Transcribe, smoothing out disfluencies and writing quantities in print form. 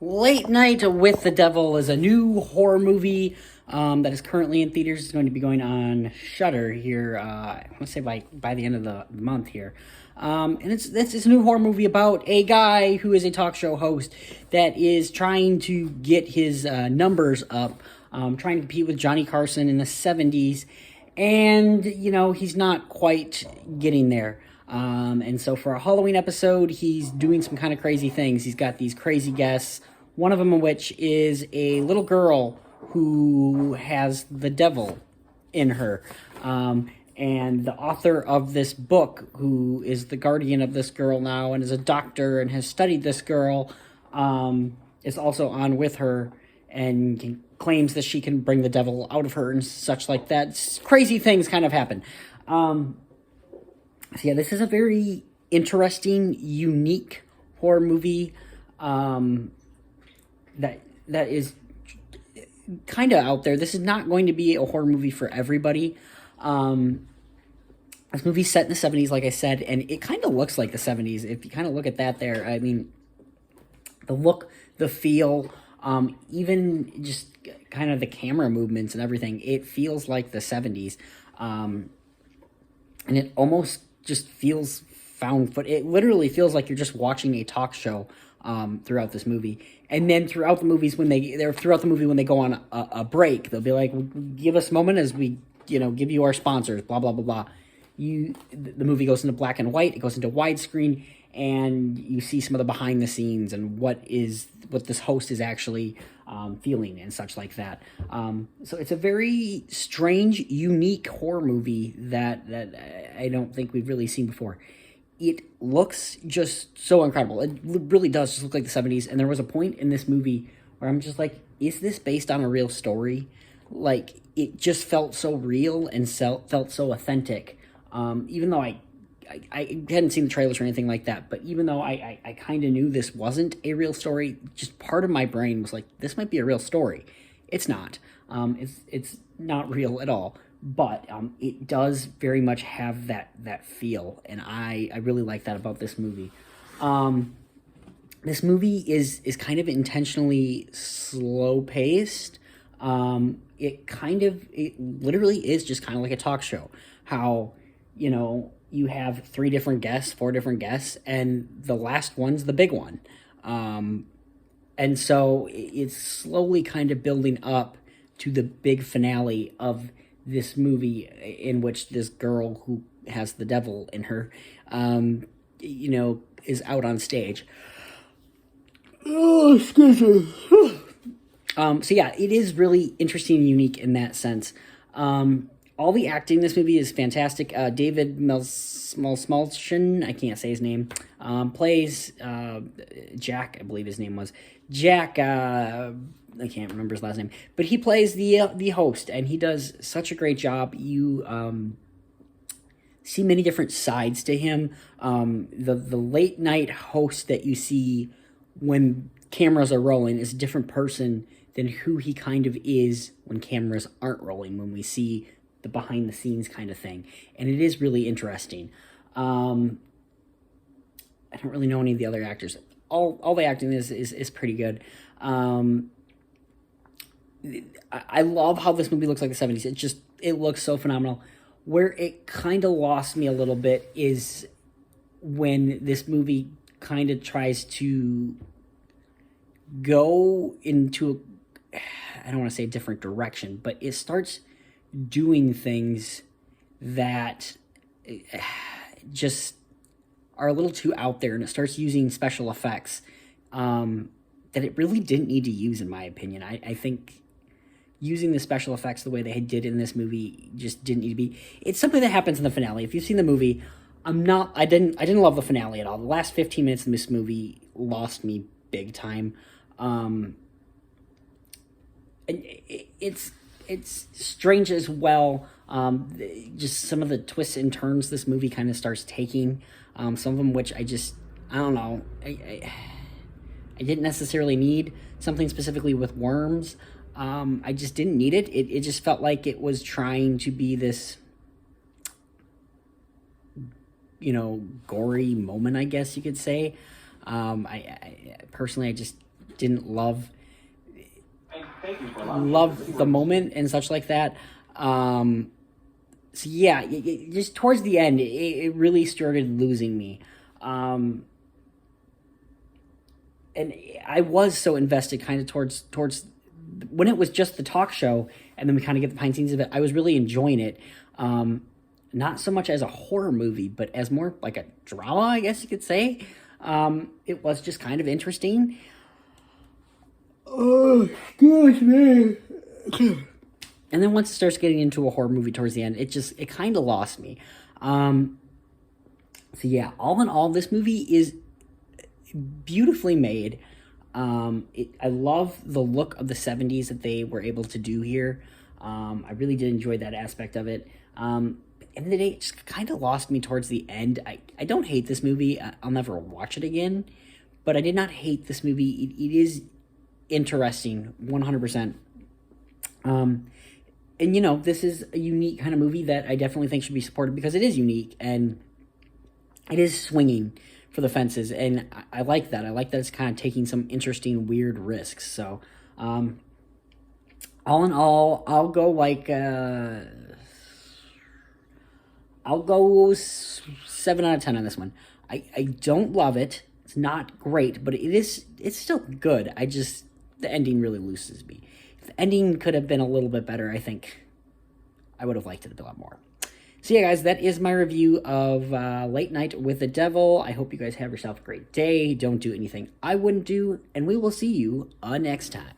Late Night with the Devil is a new horror movie that is currently in theaters. It's going to be going on Shudder here. I want to say by the end of the month here. And it's a new horror movie about a guy who is a talk show host that is trying to get his numbers up, trying to compete with Johnny Carson in the 70s. And, he's not quite getting there. And so for a Halloween episode, he's doing some kind of crazy things. He's got these crazy guests, one of them of which is a little girl who has the devil in her. And the author of this book, who is the guardian of this girl now and is a doctor and has studied this girl, is also on with her and claims that she can bring the devil out of her and such like that. Crazy things kind of happen. So yeah, this is a very interesting, unique horror movie that is kind of out there. This is not going to be a horror movie for everybody. This movie's set in the 70s, like I said, and it kind of looks like the 70s. If you kind of look at that there, I mean, the look, the feel, even just kind of the camera movements and everything, it feels like the 70s. And it almost just feels found foot. It literally feels like you're just watching a talk show throughout this movie. And then throughout the movie when they go on a break, they'll be like, give us a moment as we give you our sponsors, blah blah blah blah. The movie goes into black and white, it goes into widescreen, and you see some of the behind the scenes and what this host is actually feeling and such like that. So it's a very strange, unique horror movie that I don't think we've really seen before. It looks just so incredible. It really does just look like the 70s. And there was a point in this movie where I'm just like, is this based on a real story? Like, it just felt so real and felt so authentic. Even though I hadn't seen the trailers or anything like that, but even though I kind of knew this wasn't a real story, just part of my brain was like, this might be a real story. It's not. It's not real at all. But it does very much have that feel, and I really like that about this movie. This movie is kind of intentionally slow paced. It literally is just kind of like a talk show. How you have 4 different guests, and the last one's the big one. And so it's slowly kind of building up to the big finale of this movie, in which this girl who has the devil in her, is out on stage. Oh, excuse me. So yeah, it is really interesting and unique in that sense. All the acting in this movie is fantastic. David Malsmalshin, I can't say his name, plays Jack, I believe his name was. Jack, I can't remember his last name, but he plays the host, and he does such a great job. You see many different sides to him. The late night host that you see when cameras are rolling is a different person than who he kind of is when cameras aren't rolling, when we see the behind the scenes kind of thing. And it is really interesting. I don't really know any of the other actors. All the acting is pretty good. I love how this movie looks like the 70s. It looks so phenomenal. Where it kind of lost me a little bit is when this movie kind of tries to go into I don't want to say a different direction, but it starts doing things that just are a little too out there, and it starts using special effects that it really didn't need to use, in my opinion. I think using the special effects the way they did in this movie just didn't need to be. It's something that happens in the finale. If you've seen the movie, I didn't love the finale at all. The last 15 minutes of this movie lost me big time. It's strange as well. Just some of the twists and turns this movie kind of starts taking. Some of them which I don't know. I didn't necessarily need something specifically with worms. I just didn't need it. It just felt like it was trying to be this, gory moment, I guess you could say. I personally, didn't love the moment and such like that. So yeah, just towards the end, it really started losing me. And I was so invested kind of towards when it was just the talk show, and then we kind of get the behind the scenes of it. I was really enjoying it. Not so much as a horror movie, but as more like a drama, I guess you could say. It was just kind of interesting. Oh, excuse me. And then once it starts getting into a horror movie towards the end, it kind of lost me. So yeah, all in all, this movie is beautifully made. I love the look of the 70s that they were able to do here. I really did enjoy that aspect of it. End of the day, it just kind of lost me towards the end. I don't hate this movie. I'll never watch it again, but I did not hate this movie. It is interesting, 100%. And you know, this is a unique kind of movie that I definitely think should be supported because it is unique and it is swinging for the fences, and I like that. I like that it's kind of taking some interesting, weird risks. So, all in all, I'll go like I'll go 7 out of 10 on this one. I don't love it. It's not great, but it's still good. The ending really loses me. If the ending could have been a little bit better, I think I would have liked it a lot more. So yeah, guys, that is my review of Late Night with the Devil. I hope you guys have yourself a great day. Don't do anything I wouldn't do, and we will see you next time.